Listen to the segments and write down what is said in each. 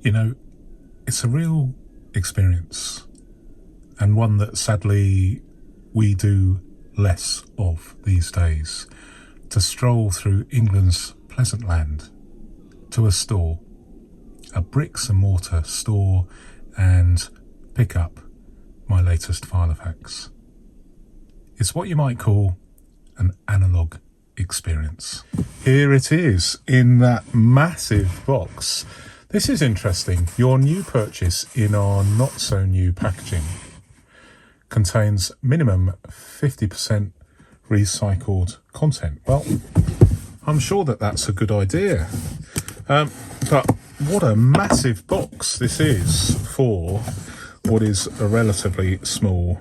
You know, it's a real experience, and one that sadly we do less of these days, to stroll through England's pleasant land to a store, a bricks and mortar store, and pick up my latest Filofax. It's what you might call an analogue experience. Here it is in that massive box. This is interesting. Your new purchase in our not so new packaging contains minimum 50% recycled content. Well, I'm sure that that's a good idea. But what a massive box this is for what is a relatively small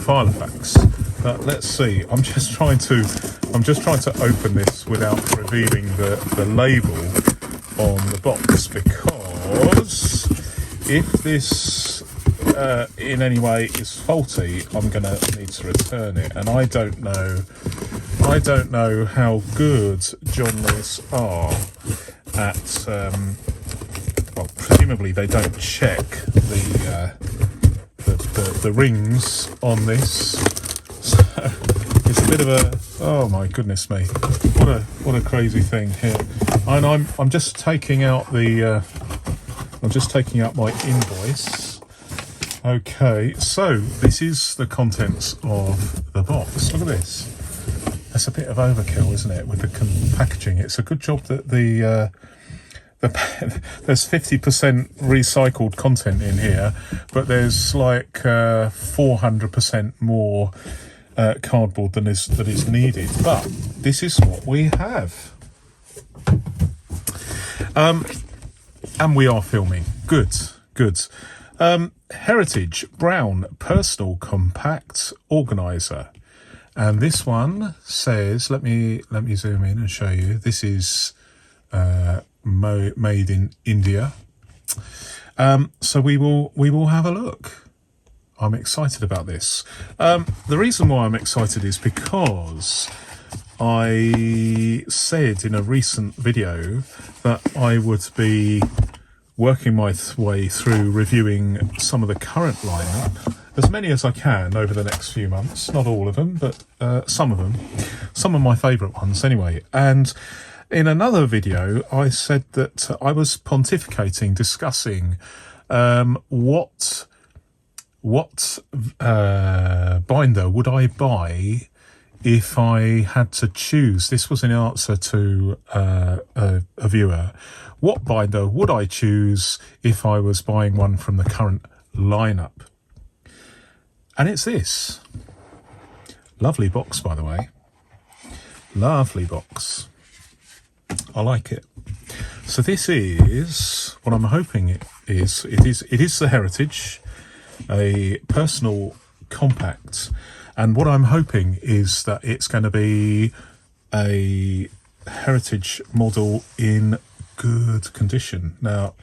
Filofax. Let's see. I'm just trying to open this without revealing the label on the box, because if this in any way is faulty, I'm gonna need to return it, and I don't know how good John Lewis are at well, presumably they don't check the rings on this, so it's a bit of a, oh my goodness me, what a crazy thing here. And I'm just taking out my invoice. Okay, so this is the contents of the box. Look at this. That's a bit of overkill, isn't it, with the packaging? It's a good job that there's 50% recycled content in here, but there's like 400% more cardboard that is needed. But this is what we have, and we are filming. Good. Heritage Brown Personal Compact Organizer, and this one says, let me zoom in and show you. This is made in India. So we will have a look. I'm excited about this. The reason why I'm excited is because I said in a recent video that I would be working my way through reviewing some of the current lineup, as many as I can over the next few months. Not all of them, but some of them. Some of my favourite ones anyway. And in another video, I said that I was pontificating, discussing what binder would I buy if I had to choose. This was in answer to a viewer. What binder would I choose if I was buying one from the current lineup? And it's this. Lovely box, by the way. Lovely box. I like it. So this is what I'm hoping it is. It is the Heritage, a personal compact, and what I'm hoping is that it's going to be a Heritage model in good condition. Now,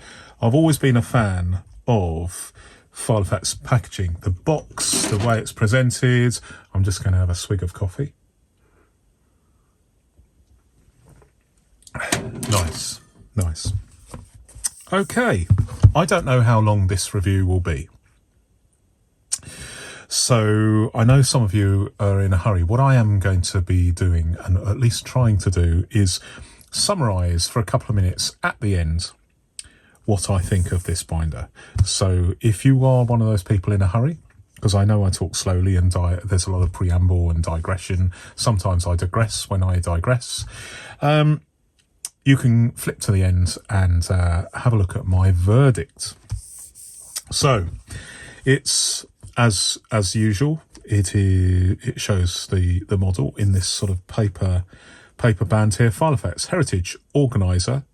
I've always been a fan of Filofax packaging, the box, the way it's presented. I'm just going to have a swig of coffee. Nice. Okay, I don't know how long this review will be, so I know some of you are in a hurry. What I am going to be doing, and at least trying to do, is summarise for a couple of minutes at the end what I think of this binder. So if you are one of those people in a hurry, because I know I talk slowly and there's a lot of preamble and digression, sometimes I digress when I digress, you can flip to the end and have a look at my verdict. So it's as usual. It shows the model in this sort of paper band here. Filofax Heritage Organizer,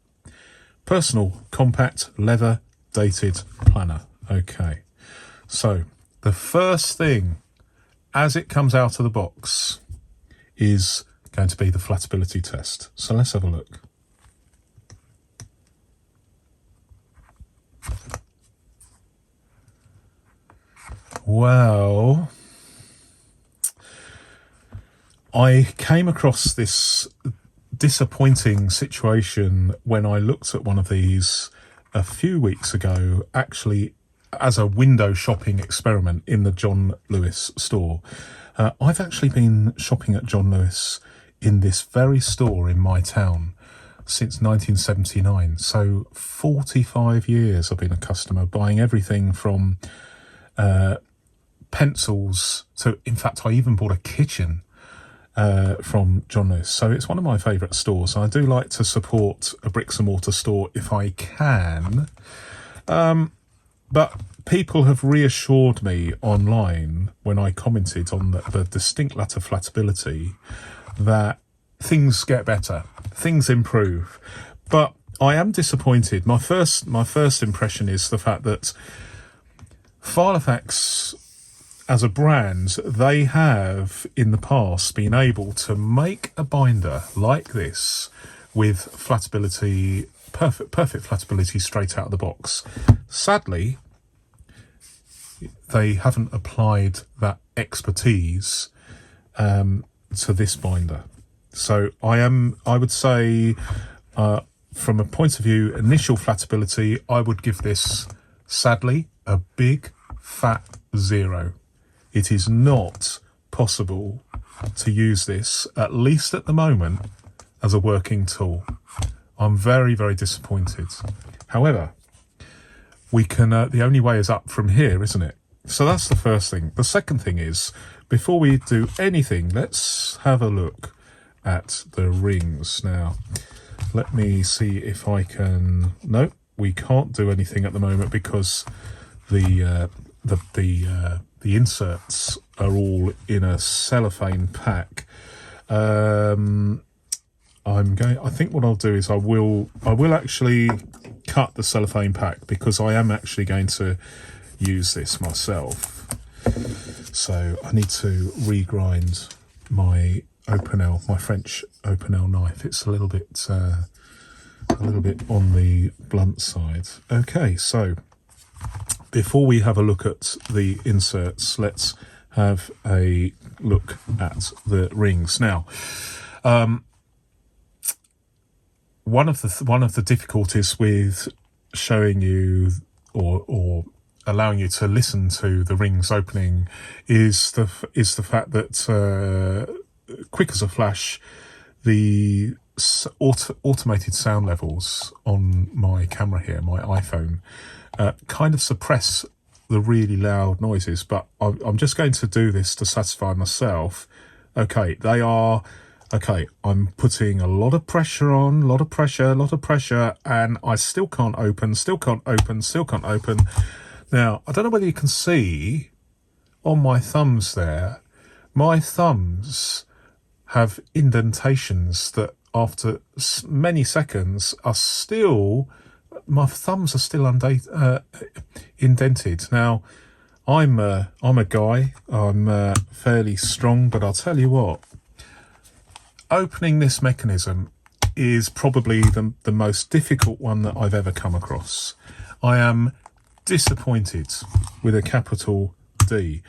personal compact leather dated planner. Okay, so the first thing as it comes out of the box is going to be the flatability test. So let's have a look. Well, I came across this disappointing situation when I looked at one of these a few weeks ago, actually as a window shopping experiment in the John Lewis store. I've actually been shopping at John Lewis in this very store in my town since 1979. So 45 years I've been a customer, buying everything from pencils to, in fact, I even bought a kitchen from John Lewis. So it's one of my favourite stores. I do like to support a bricks and mortar store if I can. But people have reassured me online when I commented on the distinct lack of flatability that things get better, things improve. But I am disappointed. My first impression is the fact that Filofax, as a brand, they have in the past been able to make a binder like this with flatability, perfect flatability straight out of the box. Sadly, they haven't applied that expertise to this binder. So I would say, from a point of view, initial flatability, I would give this, sadly, a big fat 0. It is not possible to use this, at least at the moment, as a working tool. I'm very, very disappointed. However, we can, the only way is up from here, isn't it? So that's the first thing. The second thing is, before we do anything, let's have a look at the rings. Now, let me see if I can... No, we can't do anything at the moment because the inserts are all in a cellophane pack. I think what I'll do is I will actually cut the cellophane pack because I am actually going to use this myself. So I need to regrind my my French Opinel knife. It's a little bit on the blunt side. Okay, so before we have a look at the inserts, let's have a look at the rings. Now, one of the difficulties with showing you or allowing you to listen to the rings opening is the fact that quick as a flash, the automated sound levels on my camera here, my iPhone, kind of suppress the really loud noises. But I'm just going to do this to satisfy myself. Okay, they are... Okay, I'm putting a lot of pressure on, a lot of pressure, and I still can't open. Now, I don't know whether you can see on my thumbs there, my thumbs have indentations that after many seconds are still, my thumbs are still indented. Now, I'm a guy, I'm fairly strong, but I'll tell you what, opening this mechanism is probably the most difficult one that I've ever come across. I am disappointed with a capital D.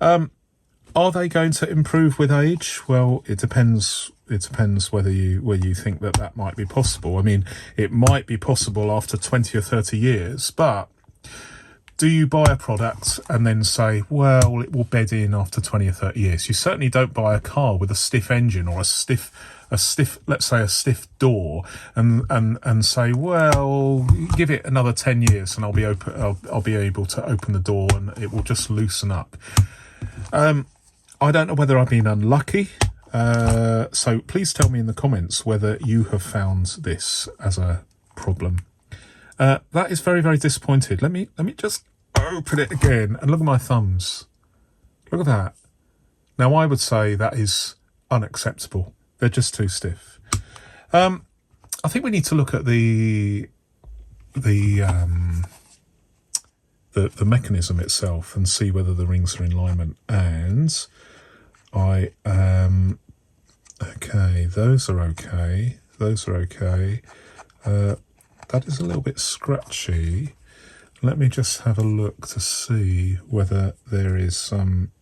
Are they going to improve with age? Well, it depends. It depends whether you think that might be possible. I mean, it might be possible after 20 or 30 years, but do you buy a product and then say, well, it will bed in after 20 or 30 years? You certainly don't buy a car with a stiff engine or a stiff, let's say a stiff door and say, well, give it another 10 years and I'll be able to open the door and it will just loosen up. I don't know whether I've been unlucky. So please tell me in the comments whether you have found this as a problem. That is very, very disappointed. Let me just open it again and look at my thumbs. Look at that. Now, I would say that is unacceptable. They're just too stiff. I think we need to look at the mechanism itself and see whether the rings are in alignment. And okay, those are okay. Those are okay. That is a little bit scratchy. Let me just have a look to see whether there is some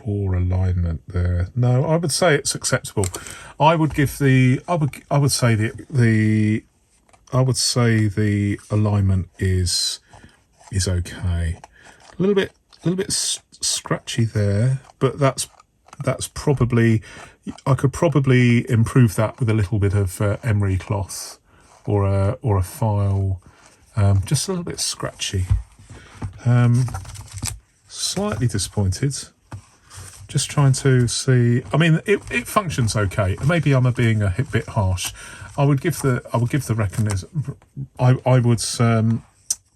poor alignment there. No, I would say it's acceptable. I would give the I would say the alignment is okay. A little bit scratchy there, but that's probably, I could probably improve that with a little bit of emery cloth or a file. Just a little bit scratchy. Slightly disappointed. Just trying to see. I mean, it functions okay. Maybe I'm being a bit harsh. I would give the mechanism. I would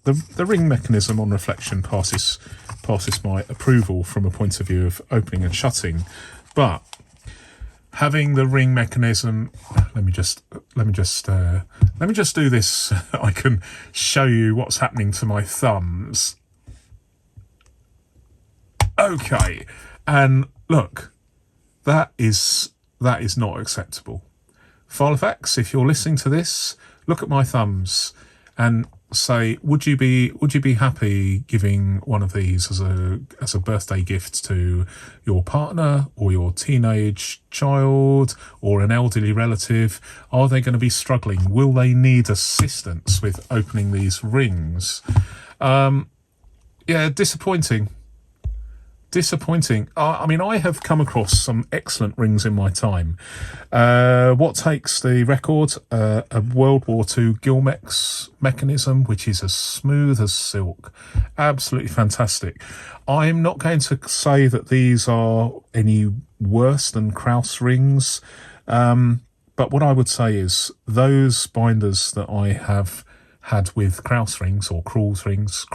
the ring mechanism on reflection passes my approval from a point of view of opening and shutting, but having the ring mechanism. Let me just do this. I can show you what's happening to my thumbs. Okay, and look, that is not acceptable. Filofax, if you're listening to this, look at my thumbs and say, would you be happy giving one of these as a birthday gift to your partner or your teenage child or an elderly relative? Are they going to be struggling? Will they need assistance with opening these rings? Yeah, disappointing. I mean, I have come across some excellent rings in my time. What takes the record? A World War II Gilmex mechanism, which is as smooth as silk. Absolutely fantastic. I'm not going to say that these are any worse than Krauss rings, but what I would say is those binders that I have had with Krauss rings or Krauss rings,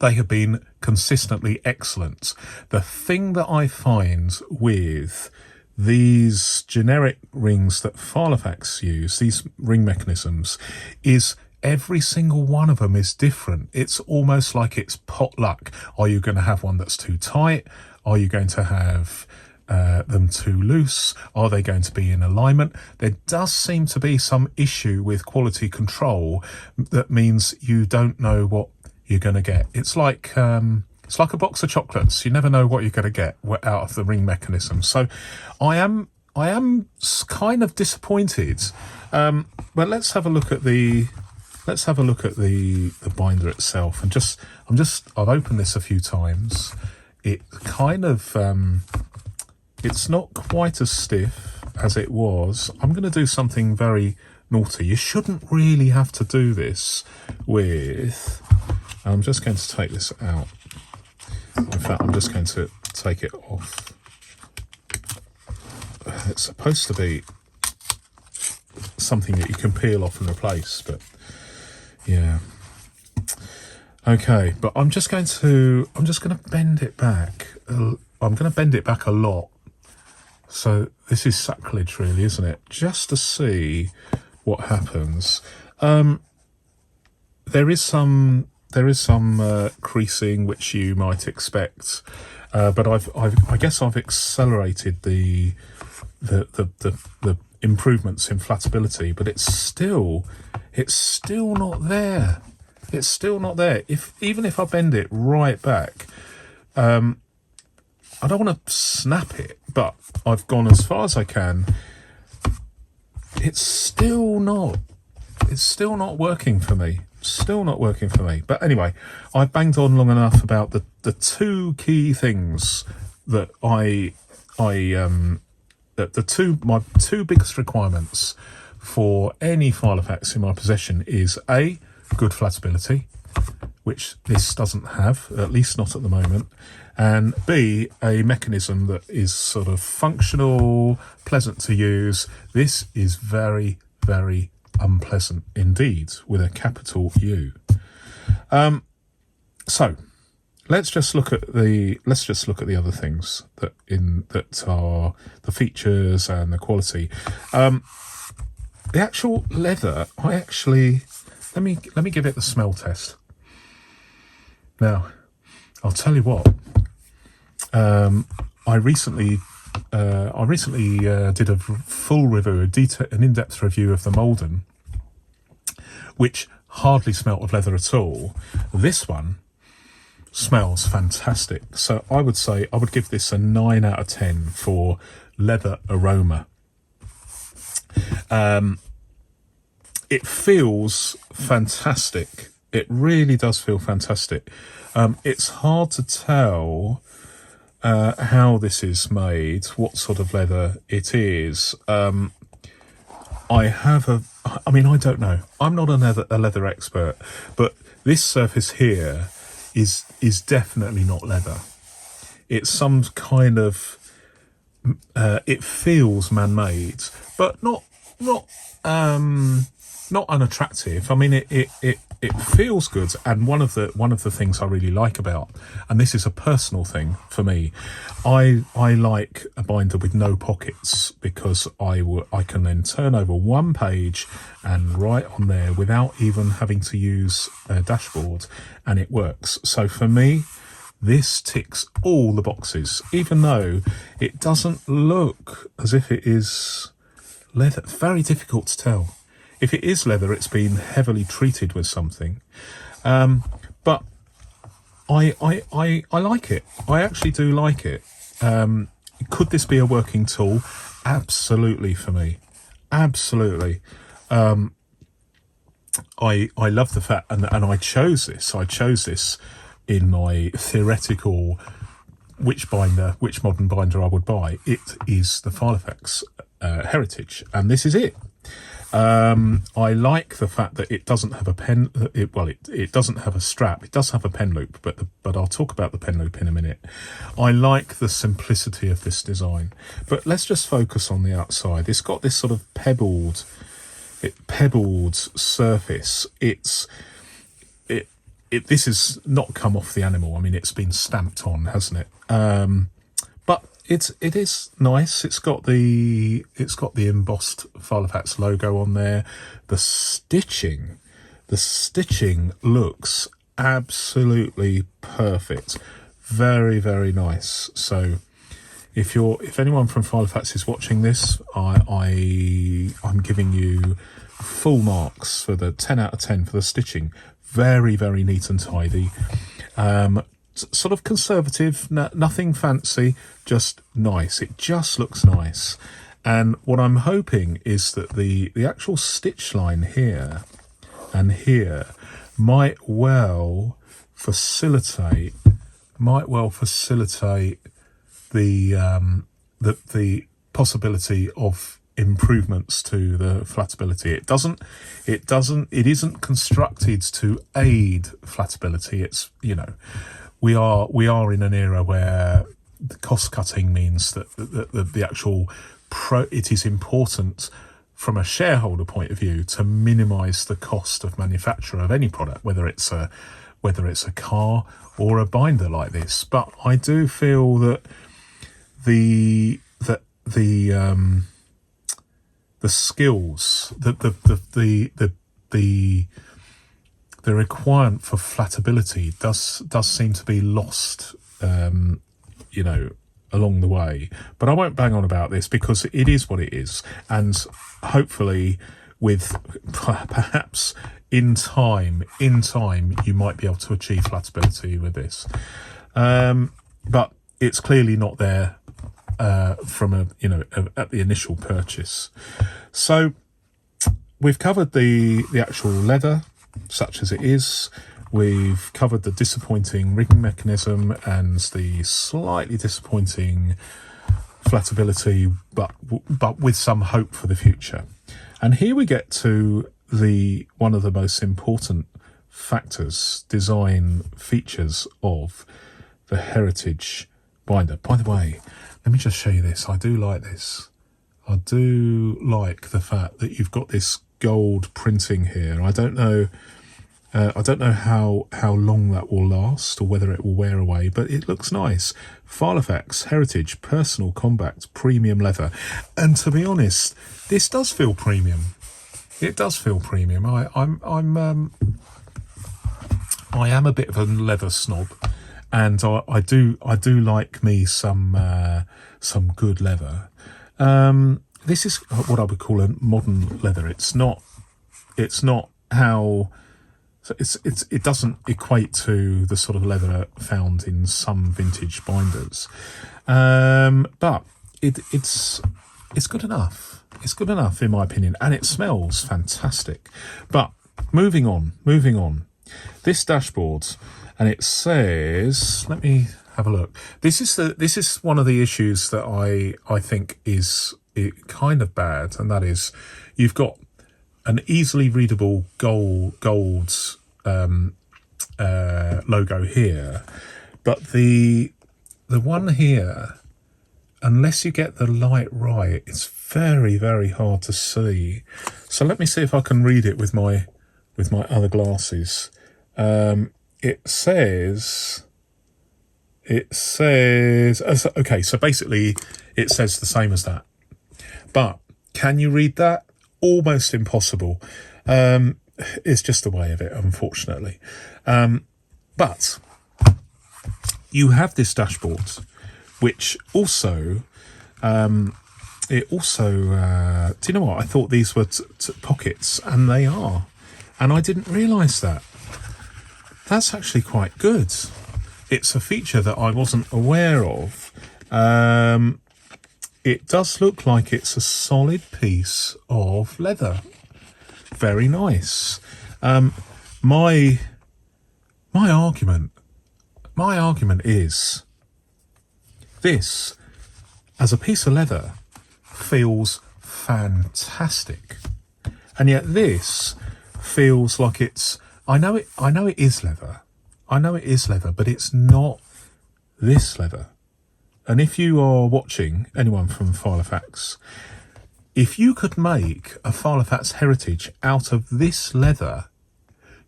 they have been consistently excellent. The thing that I find with these generic rings that Filofax use, these ring mechanisms, is every single one of them is different. It's almost like it's potluck. Are you going to have one that's too tight? Are you going to have them too loose? Are they going to be in alignment? There does seem to be some issue with quality control that means you don't know what you're going to get. It's like a box of chocolates. You never know what you're going to get out of the ring mechanism. So I am kind of disappointed. But let's have a look at the binder itself, and I've opened this a few times. It kind of it's not quite as stiff as it was. I'm going to do something very naughty. You shouldn't really have to do this with. I'm just going to take this out. In fact, I'm just going to take it off. It's supposed to be something that you can peel off and replace, but yeah. Okay, but I'm just going to bend it back. I'm going to bend it back a lot. So this is sacrilege, really, isn't it? Just to see what happens. There is some creasing which you might expect, but I guess I've accelerated the improvements in flatability, but it's still not there. It's still not there. Even if I bend it right back, I don't want to snap it, but I've gone as far as I can. It's still not working for me. But anyway, I've banged on long enough about the two key things that my two biggest requirements for any Filofax in my possession is A, good flatability, which this doesn't have, at least not at the moment, and B, a mechanism that is sort of functional, pleasant to use. This is very, very unpleasant indeed, with a capital U. So let's just look at the other things that are the features and the quality. The actual leather, let me give it the smell test. Now, I'll tell you what. I recently did a full review, an in-depth review of the Malden, which hardly smelt of leather at all. This one smells fantastic. So I would say I would give this a 9 out of 10 for leather aroma. It feels fantastic. It really does feel fantastic. It's hard to tell how this is made, what sort of leather it is. I don't know. I'm not a leather expert, but this surface here is definitely not leather. It's some kind of, it feels man-made, but not unattractive. I mean, it feels good, and one of the things I really like about, and this is a personal thing for me, I like a binder with no pockets, because I can then turn over one page and write on there without even having to use a dashboard, and it works. So for me, this ticks all the boxes, even though it doesn't look as if it is leather. Very difficult to tell. If it is leather, it's been heavily treated with something. But I like it. I actually do like it. Could this be a working tool? Absolutely, for me. Absolutely. I love the fact, and I chose this in my theoretical which modern binder I would buy. It is the Filofax Heritage, and this is it. I like the fact that it doesn't have a pen. It doesn't have a strap. It does have a pen loop, but I'll talk about the pen loop in a minute. I like the simplicity of this design. But let's just focus on the outside. It's got this sort of pebbled surface. This has not come off the animal. I mean, it's been stamped on, hasn't it? But it is nice. It's got the embossed Filofax logo on there. The stitching looks absolutely perfect. Very, very nice. So if anyone from Filofax is watching this, I'm giving you full marks for the 10 out of 10 for the stitching. Very, very neat and tidy. Sort of conservative, nothing fancy, just nice. It just looks nice. And what I'm hoping is that the actual stitch line here and here might well facilitate the possibility of improvements to the flatability. It isn't constructed to aid flatability. It's, we are in an era where the cost cutting means that the actual it is important from a shareholder point of view to minimize the cost of manufacture of any product, whether it's a car or a binder like this. But I do feel that the skills, the requirement for flatability does seem to be lost, along the way. But I won't bang on about this because it is what it is, and hopefully, with perhaps in time, you might be able to achieve flatability with this. But it's clearly not there from at the initial purchase. So we've covered the actual leather, such as it is. We've covered the disappointing rigging mechanism and the slightly disappointing flatability, but with some hope for the future. And here we get to one of the most important factors, design features of the Heritage binder. By the way, let me just show you this. I do like this. I do like the fact that you've got this gold printing here. I don't know how long that will last or whether it will wear away, but it looks nice. Filofax Heritage Personal Compact Premium Leather. And to be honest, this does feel premium. It does feel premium. I am a bit of a leather snob, and I do like me some good leather. This is what I would call a modern leather. It's not how So it doesn't equate to the sort of leather found in some vintage binders, but it's good enough. It's good enough in my opinion, and it smells fantastic. But moving on. This dashboard, and it says, let me have a look. This is one of the issues that I think is kind of bad, and that is you've got an easily readable gold logo here, but the one here, unless you get the light right, it's very, very hard to see. So let me see if I can read it with my other glasses. It says okay, so basically it says the same as that, but can you read that? Almost impossible. It's just the way of it, unfortunately. But you have this dashboard, which also, do you know what? I thought these were pockets, and they are. And I didn't realise that. That's actually quite good. It's a feature that I wasn't aware of. It does look like it's a solid piece of leather. Very nice. My argument is this, as a piece of leather, feels fantastic, and yet this feels like it's. I know it is leather. But it's not this leather. And if you are watching, anyone from Filofax, if you could make a Filofax Heritage out of this leather,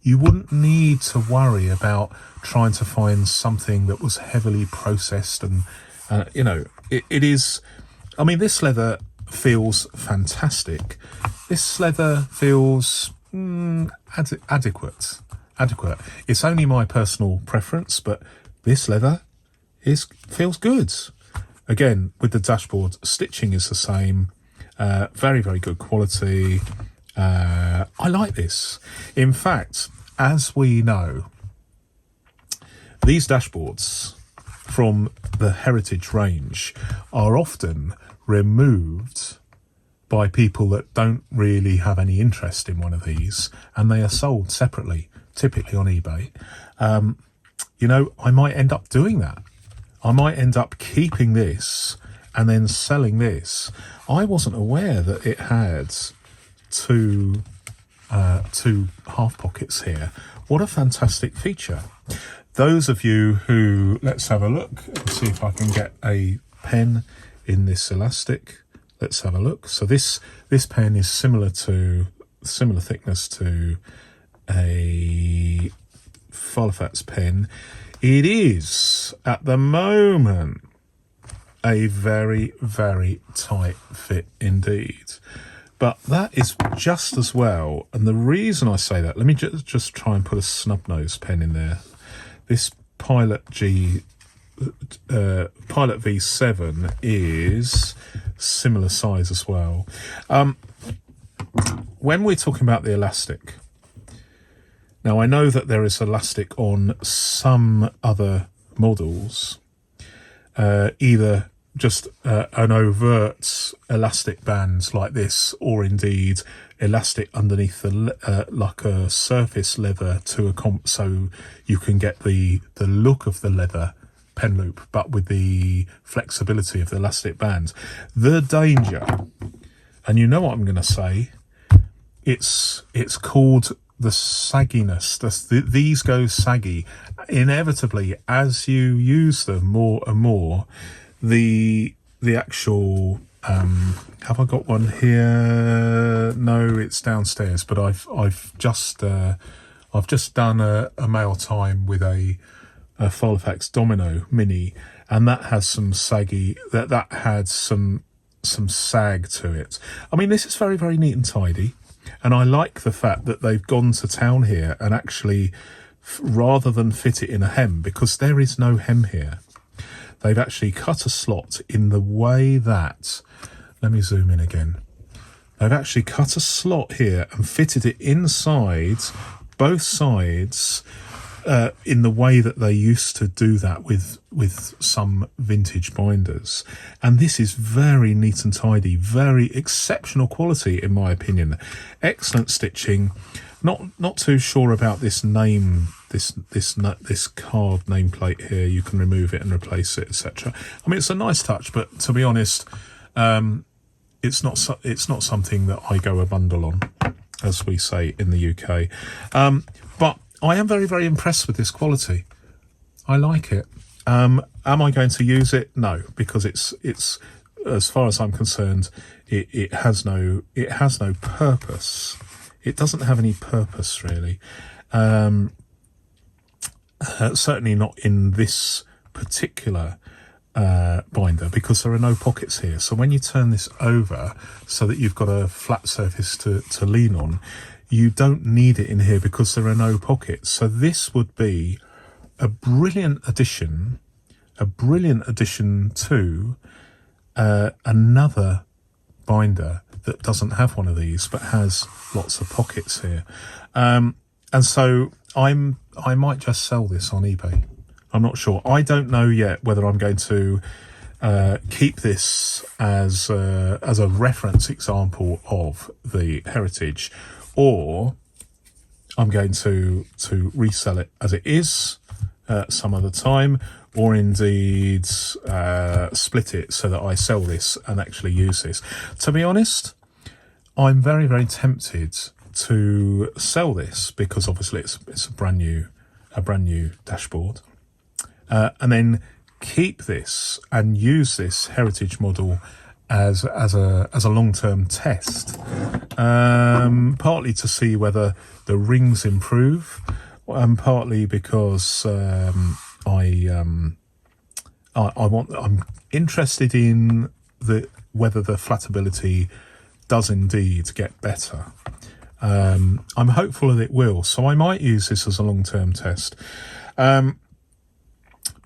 you wouldn't need to worry about trying to find something that was heavily processed. And, it is, I mean, this leather feels fantastic. This leather feels adequate. It's only my personal preference, but this leather feels good. Again, with the dashboard, stitching is the same. Very, very good quality. I like this. In fact, as we know, these dashboards from the Heritage range are often removed by people that don't really have any interest in one of these, and they are sold separately, typically on eBay. I might end up doing that. I might end up keeping this and then selling this. I wasn't aware that it had two half pockets here. What a fantastic feature. Those of you who, let's have a look and see if I can get a pen in this elastic. Let's have a look. So this pen is similar thickness to a Filofax pen. It is, at the moment, a very, very tight fit indeed. But that is just as well. And the reason I say that, let me just try and put a snub nose pen in there. This Pilot V7 is similar size as well. When we're talking about the elastic, now I know that there is elastic on some other models, either just an overt elastic band like this, or indeed elastic underneath the like a surface leather to so you can get the look of the leather pen loop, but with the flexibility of the elastic band. The danger, and you know what I'm going to say, it's called the sagginess. These go saggy. Inevitably, as you use them more and more, the actual have I got one here? No, it's downstairs, but I've just done a mail time with a Filofax Domino Mini, and that has some saggy, that had some sag to it. I mean, this is very, very neat and tidy, and I like the fact that they've gone to town here and actually, rather than fit it in a hem, because there is no hem here, they've actually cut a slot in the way that, let me zoom in again. They've actually cut a slot here and fitted it inside both sides in the way that they used to do that with some vintage binders. And this is very neat and tidy, very exceptional quality in my opinion. Excellent stitching. Not too sure about this name, this card nameplate here. You can remove it and replace it, etc. I mean, it's a nice touch, but to be honest, it's not something that I go a bundle on, as we say in the UK. But I am very, very impressed with this quality. I like it. Am I going to use it? No, because it's as far as I'm concerned, it has no purpose. It doesn't have any purpose really. Certainly not in this particular binder, because there are no pockets here. So when you turn this over so that you've got a flat surface to lean on, you don't need it in here because there are no pockets. So this would be a brilliant addition to another binder that doesn't have one of these but has lots of pockets here. And so I might just sell this on eBay. I'm not sure. I don't know yet whether I'm going to keep this as a reference example of the Heritage, or I'm going to resell it as it is some other time, or indeed split it so that I sell this and actually use this. To be honest, I'm very, very tempted to sell this because obviously it's a brand new dashboard, and then keep this and use this Heritage model as a long-term test, partly to see whether the rings improve, and partly because I'm interested in whether the flatability does indeed get better. I'm hopeful that it will, so I might use this as a long-term test.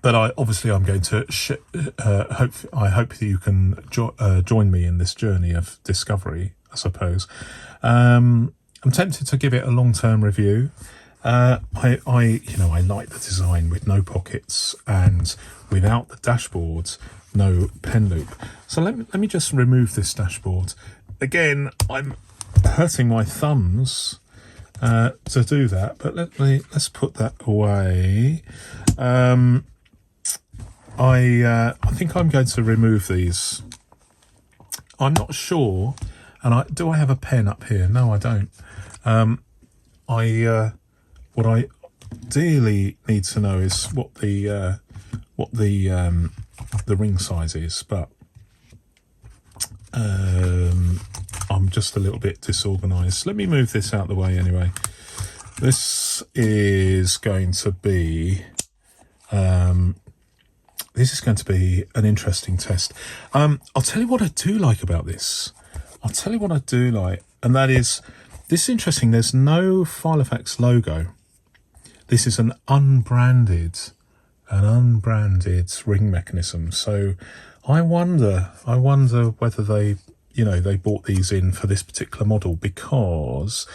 But I'm going to I hope that you can join me in this journey of discovery, I suppose. I'm tempted to give it a long-term review. I like the design with no pockets and without the dashboard, no pen loop. So let me just remove this dashboard. Again, I'm hurting my thumbs to do that, but let's put that away. I think I'm going to remove these. I'm not sure, and do I have a pen up here? No, I don't. What I ideally need to know is what the ring size is, but I'm just a little bit disorganized. Let me move this out of the way anyway. This is going to be an interesting test. I'll tell you what I do like about this. And that is, this is interesting. There's no Filofax logo. This is an unbranded ring mechanism. So I wonder whether they bought these in for this particular model, because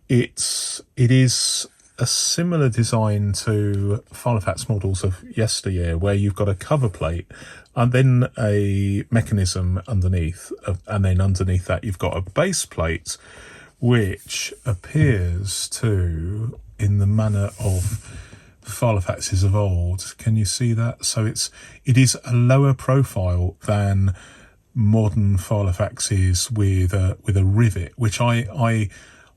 it is a similar design to Filofax models of yesteryear, where you've got a cover plate and then a mechanism underneath, and then underneath that you've got a base plate which appears to, in the manner of Filofaxes of old. Can you see that? So it is a lower profile than modern Filofaxes with a rivet, which I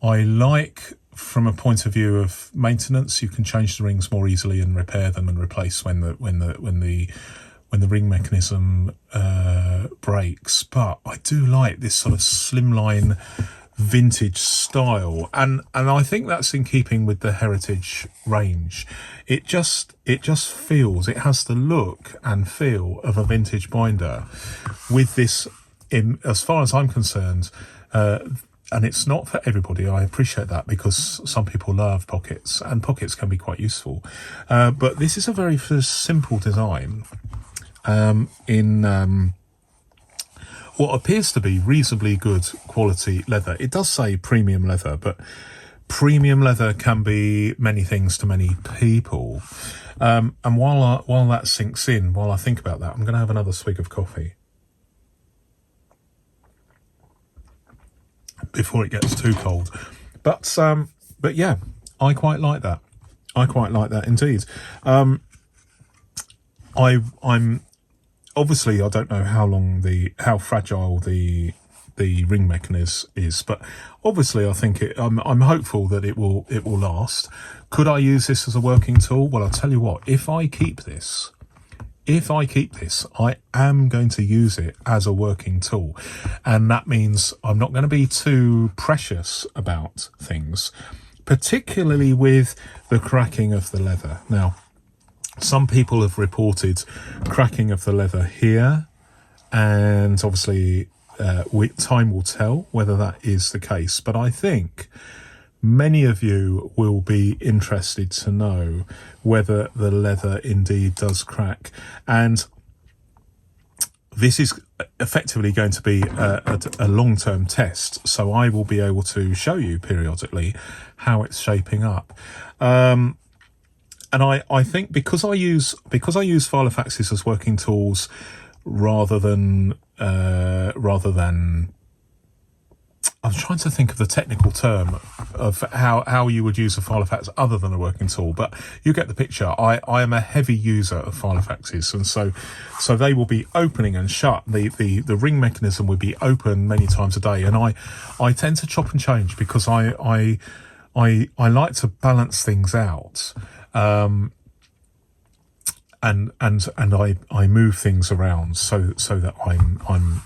like from a point of view of maintenance. You can change the rings more easily and repair them and replace when the ring mechanism breaks. But I do like this sort of slimline vintage style, and I think that's in keeping with the Heritage range. It just feels, it has the look and feel of a vintage binder with this, as far as I'm concerned, and it's not for everybody. I appreciate that, because some people love pockets, and pockets can be quite useful, but this is a very simple design in what appears to be reasonably good quality leather. It does say premium leather, but premium leather can be many things to many people. And while that sinks in, while I think about that, I'm going to have another swig of coffee before it gets too cold. But yeah, I quite like that. I quite like that indeed. I'm obviously, I don't know how fragile the ring mechanism is, but obviously I think I'm hopeful that it will last. Could I use this as a working tool? Well, I'll tell you what, if I keep this, I am going to use it as a working tool. And that means I'm not going to be too precious about things, particularly with the cracking of the leather. Now, some people have reported cracking of the leather here, and obviously time will tell whether that is the case. But I think many of you will be interested to know whether the leather indeed does crack. And this is effectively going to be a long-term test, so I will be able to show you periodically how it's shaping up. And I think because I use filofaxes as working tools rather than I'm trying to think of the technical term of how you would use a filofax other than a working tool, but you get the picture. I am a heavy user of filofaxes, and so they will be opening and shut. The ring mechanism would be open many times a day, and I tend to chop and change because I like to balance things out. And I move things around so that I'm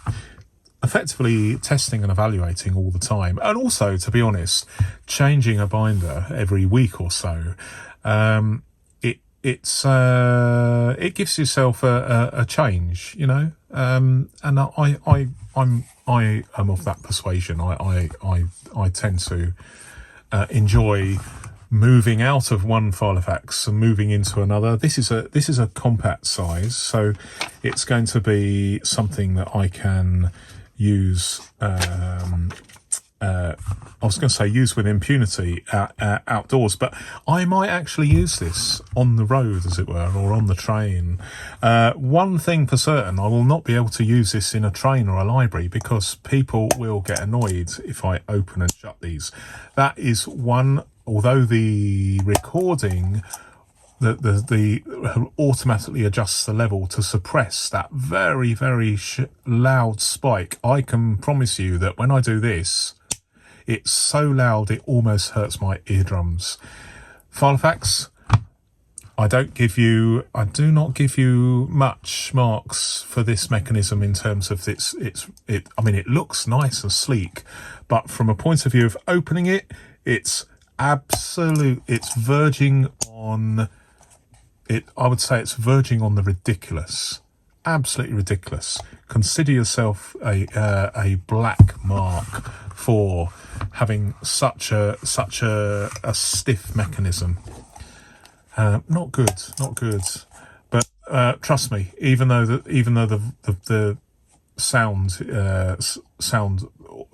effectively testing and evaluating all the time, and also, to be honest, changing a binder every week or so. It gives yourself a change, you know. And I am of that persuasion. I tend to enjoy moving out of one filofax and moving into another. This is a compact size, so it's going to be something that I can use. I was going to say use with impunity outdoors, but I might actually use this on the road, as it were, or on the train. One thing for certain, I will not be able to use this in a train or a library because people will get annoyed if I open and shut these. That is one. Although the recording, the automatically adjusts the level to suppress that very, very loud spike, I can promise you that when I do this, it's so loud it almost hurts my eardrums. Filofax, I do not give you much marks for this mechanism in terms of I mean, it looks nice and sleek, but from a point of view of opening it, it's verging on it. I would say it's verging on the ridiculous. Absolutely ridiculous. Consider yourself a black mark for having such a stiff mechanism. Not good. But trust me, even though the sound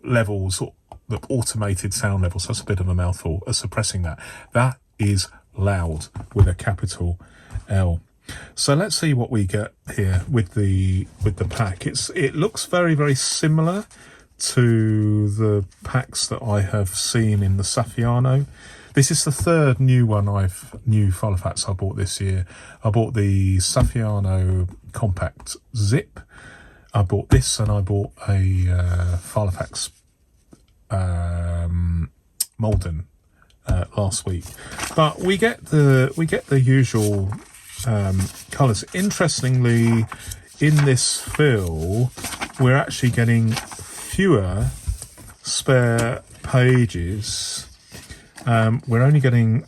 levels, the automated sound levels, that's a bit of a mouthful, are suppressing that is loud with a capital L. So let's see what we get here with the pack. It looks very, very similar to the packs that I have seen in the Saffiano. This is the third new filofax I bought this year. I bought the Saffiano Compact Zip. I bought this, and I bought a Filofax Malden last week. But we get the usual colours. Interestingly, in this fill, we're actually getting fewer spare pages. We're only getting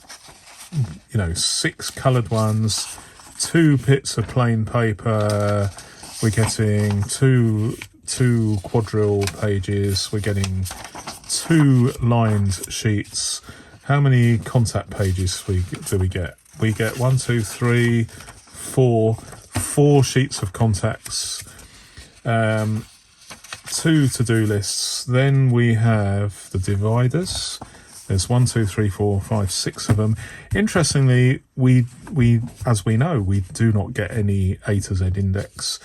6 coloured ones, 2 bits of plain paper. We're getting two quadrille pages. We're getting 2 lined sheets. How many contact pages do we get? We get 4 sheets of contacts, 2 to-do lists. Then we have the dividers. There's 1, 2, 3, 4, 5, 6 of them. Interestingly, we as we know, we do not get any A to Z index.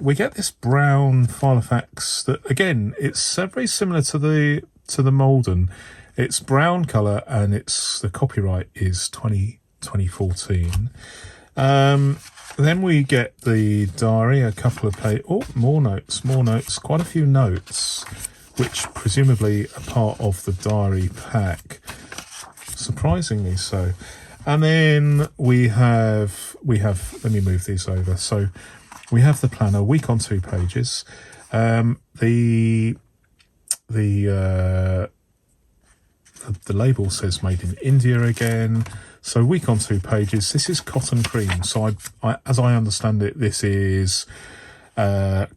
We get this brown Filofax that, again, it's very similar to the Malden. It's brown colour, and the copyright is 2014. Then we get the diary, a couple of pages. Oh, more notes, quite a few notes, which presumably are part of the diary pack, surprisingly so. And then we have. Let me move these over. So we have the planner, week on 2 pages. The label says made in India again. So week on 2 pages. This is cotton cream. So as I understand it, this is 90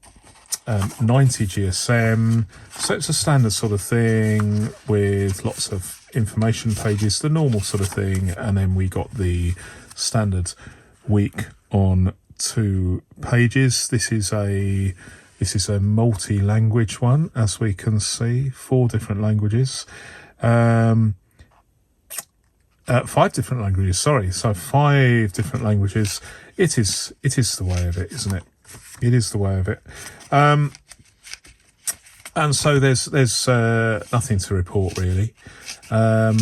GSM. So it's a standard sort of thing with lots of information pages, the normal sort of thing. And then we got the standard week on 2 pages. This is a multi-language one, as we can see, 4 different languages. 5 different languages, sorry. So 5 different languages. It is the way of it, isn't it? It is the way of it. And so there's nothing to report, really. I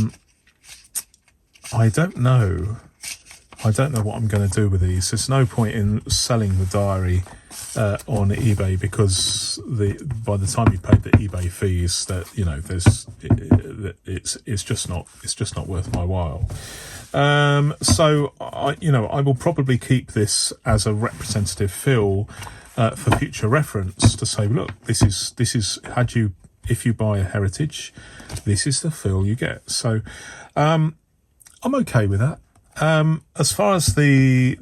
don't know what I'm going to do with these. There's no point in selling the diary on eBay, because by the time you paid the eBay fees, that it's just not worth my while. So I will probably keep this as a representative fill for future reference, to say, look, this is if you buy a Heritage, this is the fill you get. So I'm okay with that. As far as the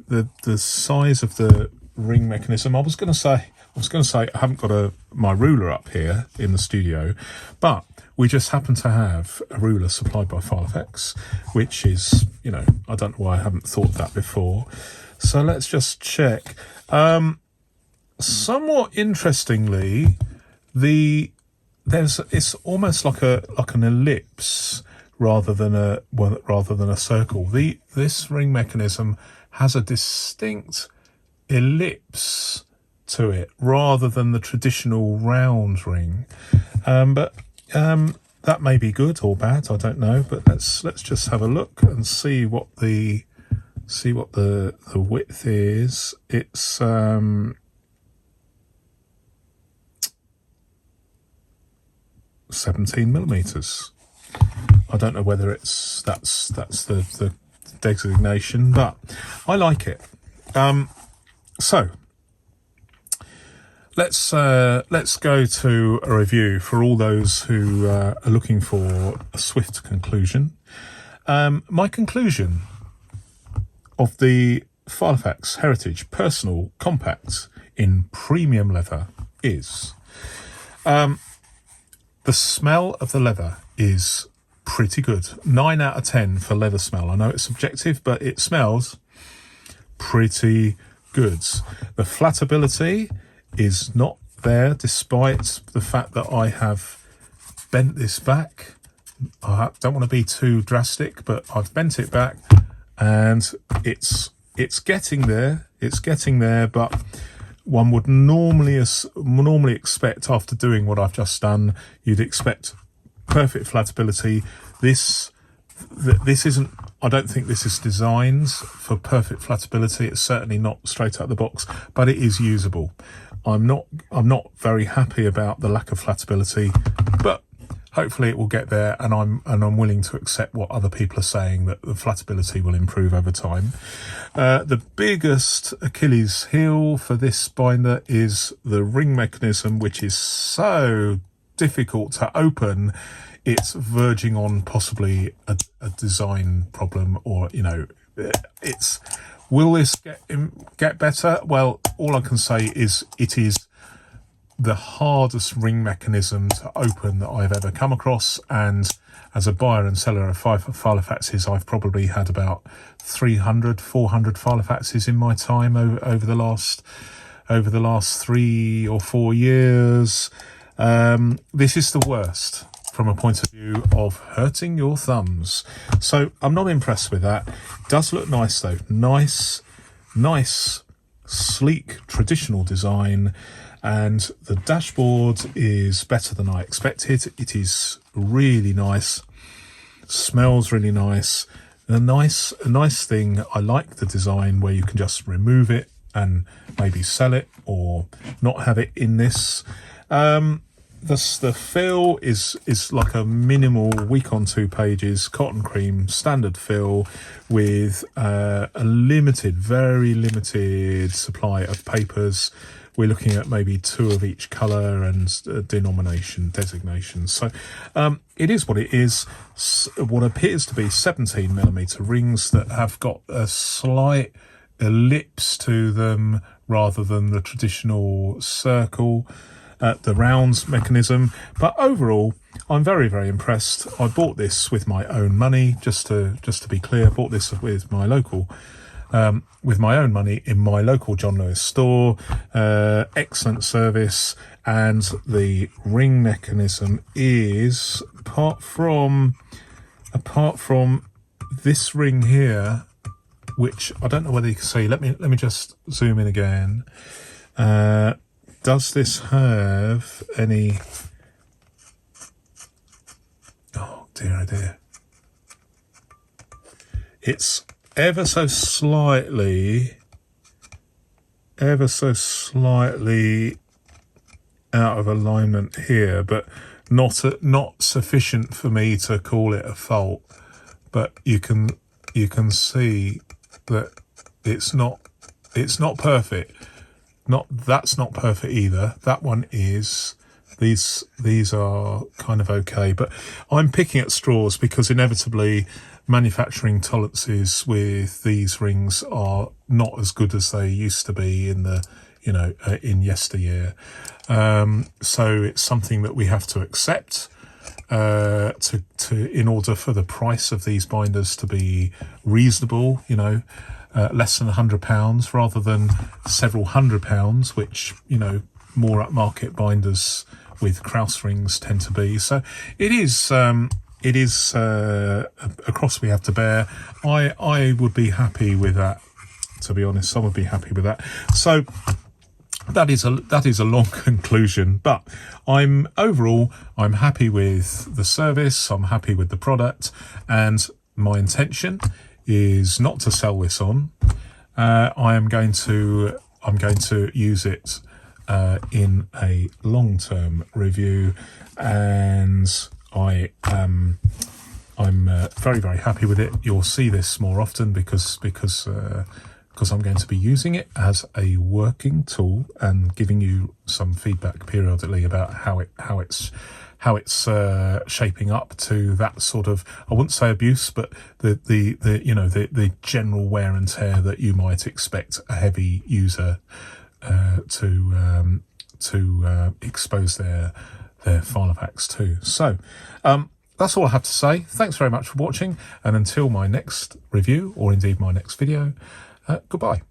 size of the ring mechanism, I was going to say I haven't got my ruler up here in the studio, but we just happen to have a ruler supplied by Filofax, which is, I don't know why I haven't thought that before. So let's just check. Somewhat interestingly, it's almost like an ellipse rather than a circle. This ring mechanism has a distinct ellipse to it rather than the traditional round ring. But that may be good or bad, I don't know. But let's just have a look and see what the width is. It's 17 millimeters. I don't know whether that's the designation, but I like it. So let's go to a review for all those who are looking for a swift conclusion. My conclusion of the Filofax Heritage Personal Compact in premium leather is the smell of the leather is pretty good. 9 out of 10 for leather smell. I know it's subjective, but it smells pretty good. The flatability is not there, despite the fact that I have bent this back. I don't want to be too drastic, but I've bent it back, and it's getting there. It's getting there, but one would normally expect, after doing what I've just done, you'd expect perfect flatability. This isn't. I don't think this is designed for perfect flatability. It's certainly not straight out of the box, but it is usable. I'm not very happy about the lack of flatability, but hopefully it will get there, and I'm willing to accept what other people are saying, that the flatability will improve over time. The biggest Achilles heel for this binder is the ring mechanism, which is so difficult to open. It's verging on possibly a design problem, or will this get better? Well, all I can say is it is the hardest ring mechanism to open that I've ever come across, and as a buyer and seller of Filofaxes, I've probably had about 400 Filofaxes in my time over the last 3 or 4 years. This is the worst from a point of view of hurting your thumbs. So I'm not impressed with that. Does look nice though. Nice, sleek, traditional design. And the dashboard is better than I expected. It is really nice. Smells really nice. A nice thing. I like the design where you can just remove it and maybe sell it or not have it in this. The fill is like a minimal week on 2 pages cotton cream standard fill with a very limited supply of papers. We're looking at maybe 2 of each colour and denomination designations. So it is what it is. What appears to be 17mm rings that have got a slight ellipse to them rather than the traditional circle, the rounds mechanism. But overall, I'm very, very impressed. I bought this with my own money, just to be clear. I bought this with my own money in my local John Lewis store. Excellent service, and the ring mechanism is apart from this ring here, which I don't know whether you can see. Let me just zoom in again. Does this have any? Oh dear. It's ever so slightly out of alignment here, but not sufficient for me to call it a fault. But you can see that it's not perfect. That's not perfect either. That one is. These are kind of okay, but I'm picking at straws because inevitably manufacturing tolerances with these rings are not as good as they used to be in in yesteryear. So it's something that we have to accept in order for the price of these binders to be reasonable. Less than £100 rather than several £100, which more upmarket binders with Krauss rings tend to be. So it is a cross we have to bear. I would be happy with that, to be honest. I would be happy with that. So that is a long conclusion, but I'm happy with the service. I'm happy with the product, and my intention is not to sell this on. I'm going to use it in a long-term review, and I'm very, very happy with it. You'll see this more often because I'm going to be using it as a working tool and giving you some feedback periodically about how it's shaping up to that sort of, I wouldn't say abuse, but the general wear and tear that you might expect a heavy user to expose their Filofax to. So that's all I have to say. Thanks very much for watching, and until my next review, or indeed my next video, goodbye.